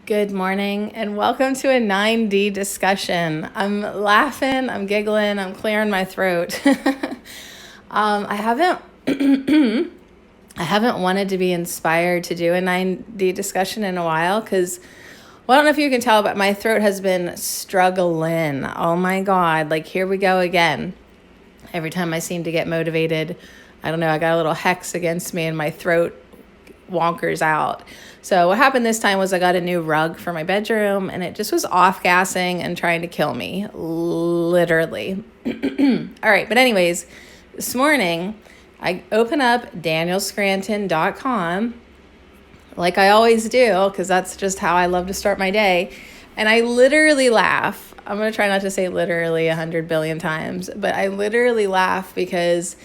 Good morning and welcome to a 9D discussion. I'm laughing, I'm giggling, I'm clearing my throat. I haven't I haven't wanted to be inspired to do a 9D discussion in a while because, well, I don't know if you can tell, but my throat has been struggling. Oh my God, like here we go again. Every time I seem to get motivated, I don't know, I got a little hex against me and my throat wonkers out. So what happened this time was I got a new rug for my bedroom and it just was off-gassing and trying to kill me, literally. All right, but anyways, this morning I open up danielscranton.com like I always do because that's just how I love to start my day. And I literally laugh. I'm going to try not to say literally 100 billion times, but I literally laugh because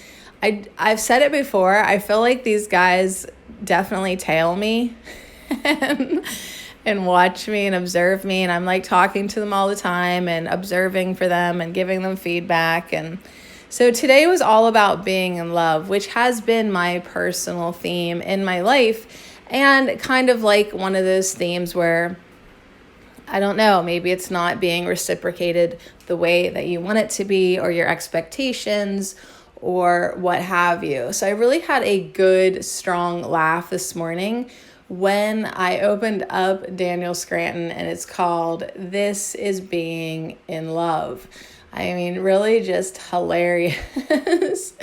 I've said it before. I feel like these guys definitely tail me and watch me and observe me. And I'm like talking to them all the time and observing for them and giving them feedback. And so today was all about being in love, which has been my personal theme in my life. And kind of like one of those themes where, I don't know, maybe it's not being reciprocated the way that you want it to be or your expectations or what have you. So I really had a good, strong laugh this morning when I opened up Daniel Scranton and it's called This is Being in Love. I mean, really just hilarious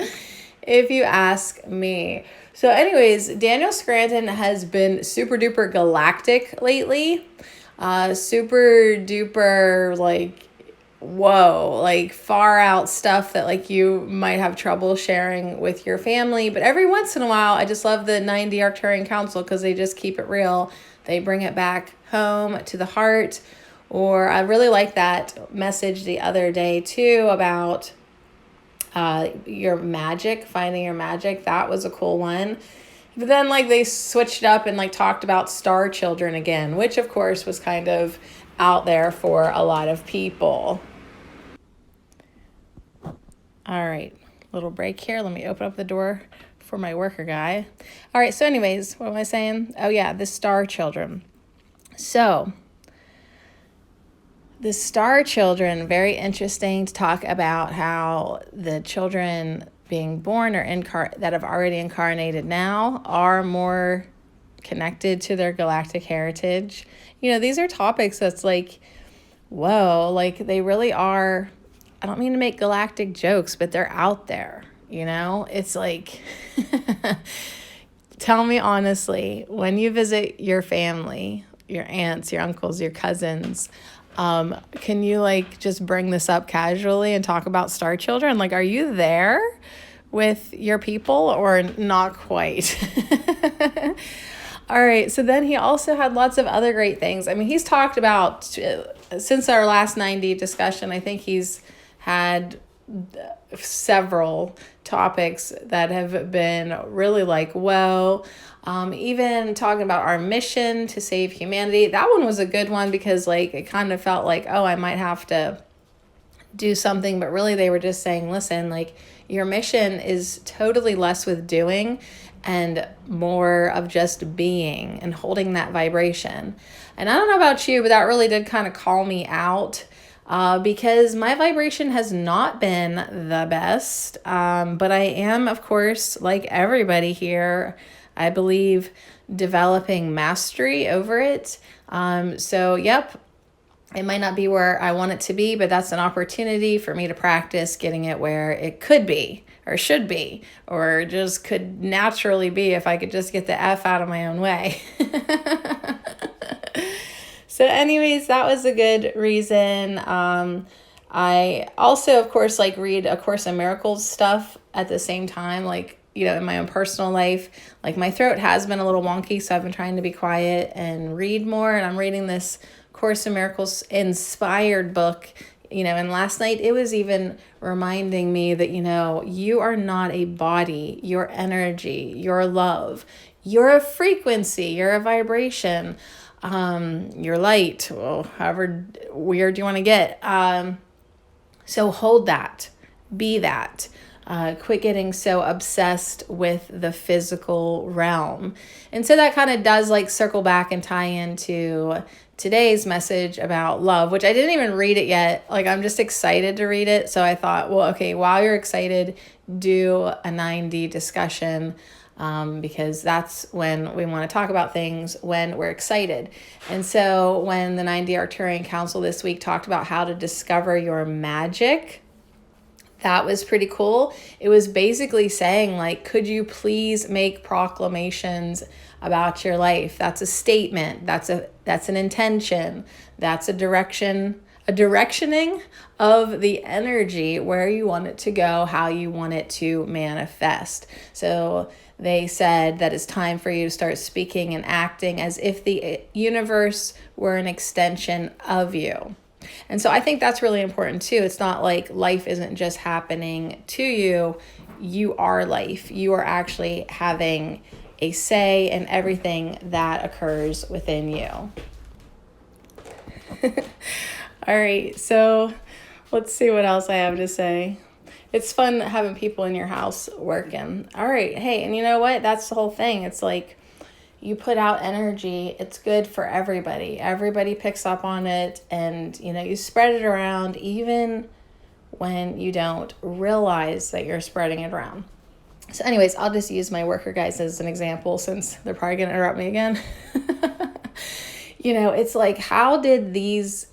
if you ask me. So anyways, Daniel Scranton has been super duper galactic lately. Super duper like, whoa, like far out stuff that like you might have trouble sharing with your family. But every once in a while, I just love the 9D Arcturian Council because they just keep it real. They bring it back home to the heart. Or I really like that message the other day too about your magic, finding your magic. That was a cool one. But then like they switched up and like talked about star children again, which of course was kind of out there for a lot of people. All right, little break here. Let me open up the door for my worker guy. All right, so anyways, what am I saying? Oh yeah, the star children. So the star children, very interesting to talk about how the children being born or that have already incarnated now are more connected to their galactic heritage. You know, these are topics that's like, whoa, like they really are. I don't mean to make galactic jokes, but they're out there, you know? It's like, tell me honestly, when you visit your family, your aunts, your uncles, your cousins, can you like just bring this up casually and talk about star children? Like, are you there with your people or not quite? All right. So then he also had lots of other great things. I mean, he's talked about, since our last 9D discussion, I think he's had several topics that have been really like, whoa. Even talking about our mission to save humanity. That one was a good one because like it kind of felt like, oh, I might have to do something, but really they were just saying, listen, like your mission is totally less with doing and more of just being and holding that vibration. And I don't know about you, but that really did kind of call me out because my vibration has not been the best. But I am, of course, like everybody here, I believe, developing mastery over it. So, yep, it might not be where I want it to be, but that's an opportunity for me to practice getting it where it could be or should be or just could naturally be if I could just get the F out of my own way. So anyways, that was a good reason. I also, of course, like read A Course in Miracles stuff at the same time, like, you know, in my own personal life. Like my throat has been a little wonky, so I've been trying to be quiet and read more. And I'm reading this Course in Miracles inspired book, you know, and last night it was even reminding me that, you know, you are not a body, your energy, your love, you're a frequency, you're a vibration, your light, well, however weird you want to get. So hold that, be that. Quit getting so obsessed with the physical realm. And so that kind of does like circle back and tie into today's message about love, which I didn't even read it yet. Like, I'm just excited to read it. So I thought, well, okay, while you're excited, do a 9D discussion, because that's when we want to talk about things when we're excited. And so when the 9D Arcturian Council this week talked about how to discover your magic, that was pretty cool. It was basically saying, like, could you please make proclamations about your life? That's a statement. That's an intention. That's a directioning of the energy, where you want it to go, how you want it to manifest. So they said that it's time for you to start speaking and acting as if the universe were an extension of you. And so I think that's really important too. It's not like life isn't just happening to you. You are life. You are actually having a say in everything that occurs within you. All right, so let's see what else I have to say. It's fun having people in your house working. All right, hey, and you know what? That's the whole thing. It's like, you put out energy, it's good for everybody. Everybody picks up on it, and you spread it around even when you don't realize that you're spreading it around. So anyways, I'll just use my worker guys as an example, since they're probably going to interrupt me again. It's like, how did these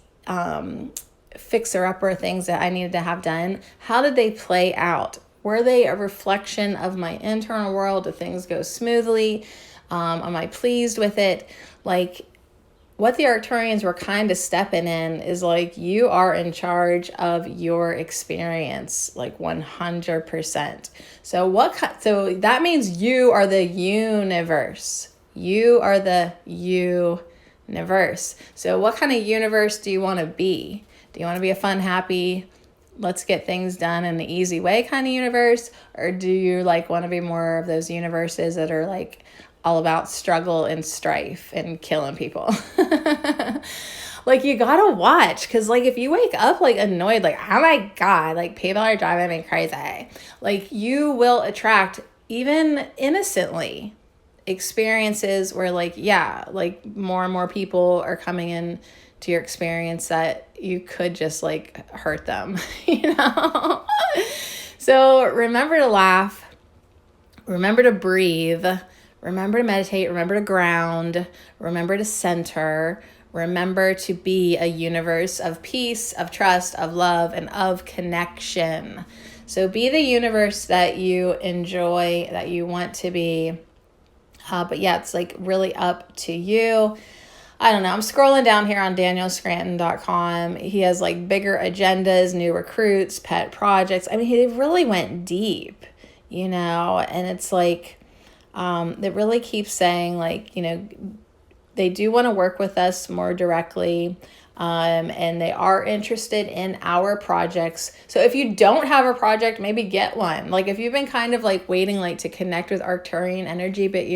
fixer-upper things that I needed to have done, how did they play out? Were they a reflection of my internal world? Did things go smoothly? Am I pleased with it? Like, what the Arcturians were kind of stepping in is like, you are in charge of your experience, like 100%. So that means you are the universe. You are the universe. So what kind of universe do you want to be? Do you want to be a fun, happy, let's get things done in the easy way kind of universe? Or do you want to be more of those universes that are like all about struggle and strife and killing people? Like, you gotta watch, because if you wake up annoyed, oh my god, people are driving me crazy, you will attract, even innocently, experiences where more and more people are coming in to your experience that you could just hurt them. So remember to laugh, remember to breathe, remember to meditate, remember to ground, remember to center, remember to be a universe of peace, of trust, of love, and of connection. So be the universe that you enjoy, that you want to be. But yeah, it's really up to you. I don't know. I'm scrolling down here on danielscranton.com. He has bigger agendas, new recruits, pet projects. I mean, he really went deep, and it's it really keeps saying they do want to work with us more directly. And they are interested in our projects. So if you don't have a project, maybe get one. If you've been kind of waiting to connect with Arcturian energy, but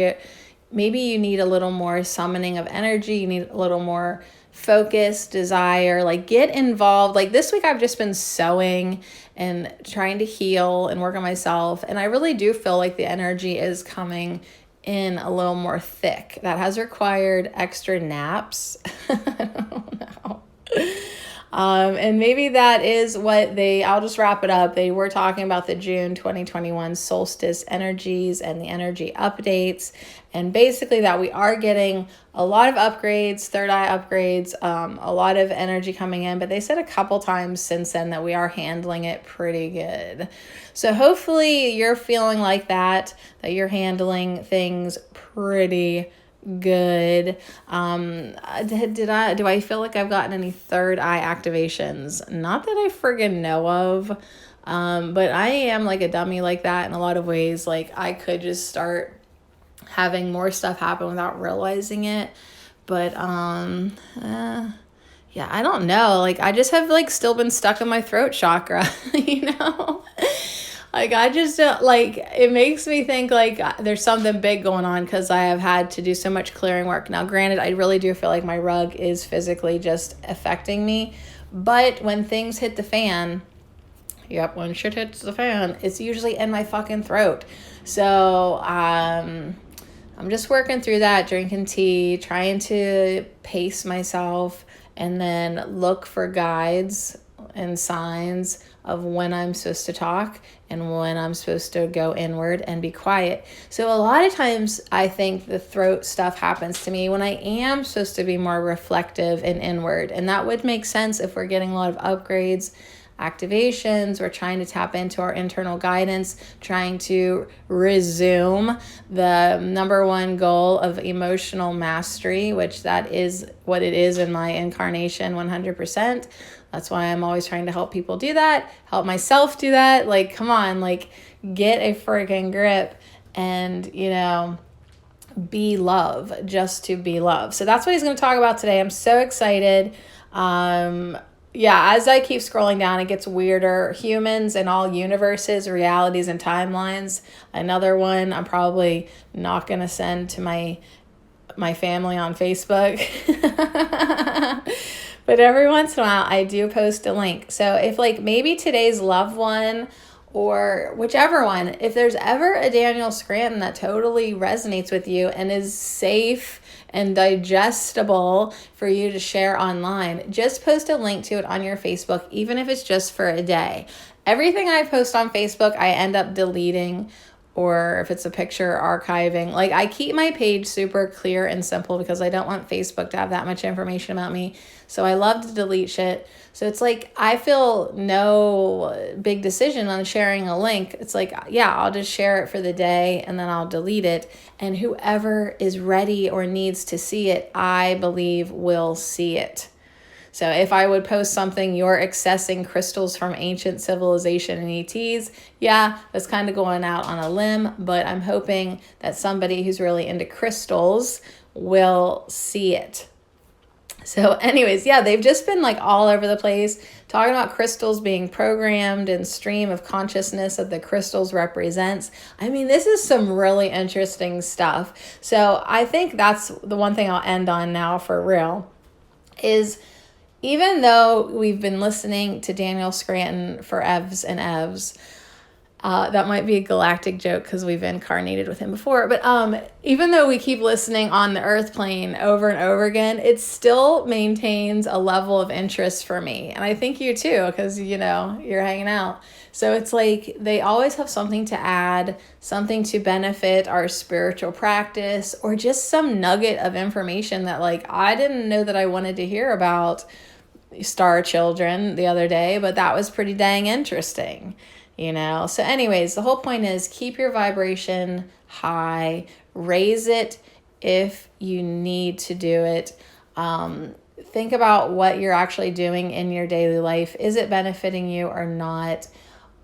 maybe you need a little more summoning of energy, you need a little more focus, desire, get involved. This week I've just been sewing and trying to heal and work on myself. And I really do feel like the energy is coming in a little more thick. That has required extra naps. I don't know. And maybe that is what I'll just wrap it up. They were talking about the June 2021 solstice energies and the energy updates. And basically that we are getting a lot of upgrades, third eye upgrades, a lot of energy coming in. But they said a couple times since then that we are handling it pretty good. So hopefully you're feeling like that you're handling things pretty good. Do I feel like I've gotten any third eye activations? Not that I friggin' know of. But I am a dummy like that in a lot of ways. I could just start having more stuff happen without realizing it. But yeah, I don't know. I just have still been stuck in my throat chakra, I just it makes me think there's something big going on, because I have had to do so much clearing work. Now, granted, I really do feel like my rug is physically just affecting me, but when things hit the fan, Yep, when shit hits the fan, it's usually in my fucking throat. So I'm just working through that, drinking tea, trying to pace myself, and then look for guides and signs of when I'm supposed to talk and when I'm supposed to go inward and be quiet. So a lot of times I think the throat stuff happens to me when I am supposed to be more reflective and inward. And that would make sense if we're getting a lot of upgrades, activations, we're trying to tap into our internal guidance, trying to resume the number one goal of emotional mastery, which that is what it is in my incarnation 100%. That's why I'm always trying to help people do that, help myself do that. Like, come on, like, get a freaking grip and, be love, just to be love. So that's what he's going to talk about today. I'm so excited. As I keep scrolling down, it gets weirder. Humans and all universes, realities, and timelines. Another one I'm probably not going to send to my family on Facebook. But every once in a while, I do post a link. So if maybe today's loved one or whichever one, if there's ever a Daniel Scranton that totally resonates with you and is safe and digestible for you to share online, just post a link to it on your Facebook, even if it's just for a day. Everything I post on Facebook, I end up deleting, or if it's a picture, archiving. I keep my page super clear and simple because I don't want Facebook to have that much information about me. So I love to delete shit. So it's I feel no big decision on sharing a link. It's I'll just share it for the day and then I'll delete it. And whoever is ready or needs to see it, I believe will see it. So if I would post something, you're accessing crystals from ancient civilization and ETs, that's kind of going out on a limb, but I'm hoping that somebody who's really into crystals will see it. So anyways, they've just been all over the place talking about crystals being programmed and stream of consciousness that the crystals represents. I mean, this is some really interesting stuff. So I think that's the one thing I'll end on now for real is, even though we've been listening to Daniel Scranton for evs and evs, that might be a galactic joke because we've incarnated with him before, but even though we keep listening on the earth plane over and over again, it still maintains a level of interest for me. And I think you too, because, you're hanging out. So it's they always have something to add, something to benefit our spiritual practice, or just some nugget of information that I didn't know that I wanted to hear about star children the other day, but that was pretty dang interesting, So anyways, the whole point is keep your vibration high, raise it if you need to do it. Think about what you're actually doing in your daily life. Is it benefiting you or not?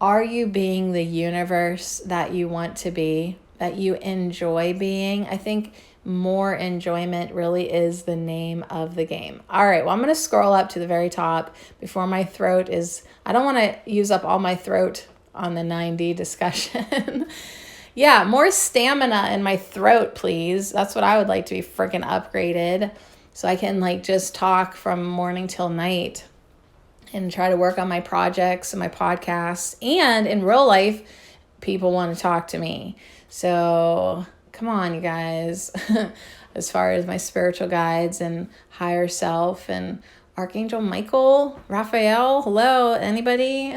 Are you being the universe that you want to be, that you enjoy being? I think more enjoyment really is the name of the game. All right, well, I'm going to scroll up to the very top before my throat is, I don't want to use up all my throat on the 9D discussion. More stamina in my throat, please. That's what I would like to be freaking upgraded so I can just talk from morning till night and try to work on my projects and my podcasts. And in real life, people want to talk to me. So come on, you guys. As far as my spiritual guides and higher self and Archangel Michael, Raphael, hello, anybody?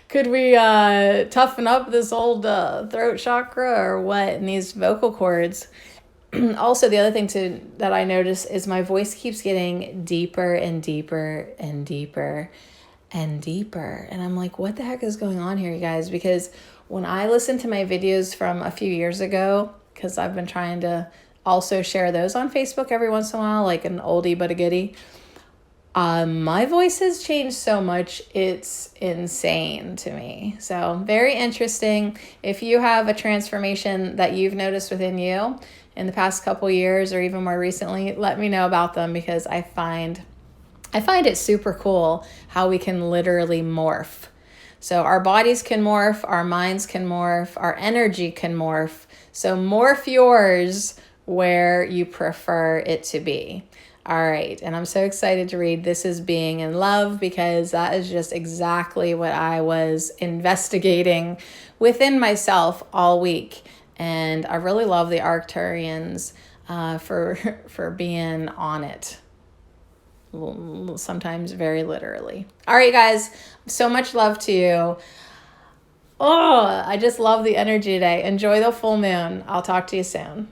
Could we toughen up this old throat chakra or what, and these vocal cords? Also, the other thing that I notice is my voice keeps getting deeper and deeper and deeper and deeper. And I'm what the heck is going on here, you guys? Because when I listen to my videos from a few years ago, because I've been trying to also share those on Facebook every once in a while, like an oldie but a goodie, my voice has changed so much, it's insane to me. So very interesting. If you have a transformation that you've noticed within you in the past couple years or even more recently, let me know about them, because I find it super cool how we can literally morph. So our bodies can morph, our minds can morph, our energy can morph. So morph yours where you prefer it to be. All right, and I'm so excited to read This Is Being in Love, because that is just exactly what I was investigating within myself all week. And I really love the Arcturians for being on it. Sometimes very literally. All right, guys, so much love to you. Oh, I just love the energy today. Enjoy the full moon. I'll talk to you soon.